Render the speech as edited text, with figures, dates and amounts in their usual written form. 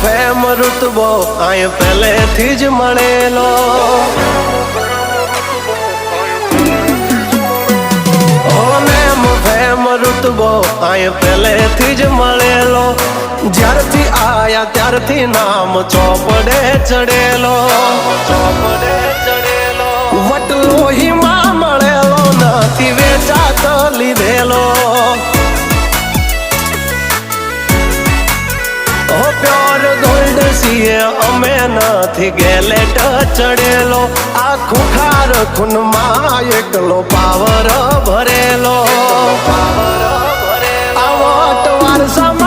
fame ઋતબો આય પહેલેથી જ મળેલો ઋતબો આય પહેલેથી જ મળેલો જ્યારથી આયા ત્યારથી નામ ચોપડે ચડેલો વટલોહીમાં મળેલો નથી વેચાત લીધેલો પ્યોર ગોલ્ડ સીએ અમે નથી ગેલેટ ચડેલો આ ખુખાર ખૂનમાં એકલો પાવર ભરેલો આ વટ વારસામાં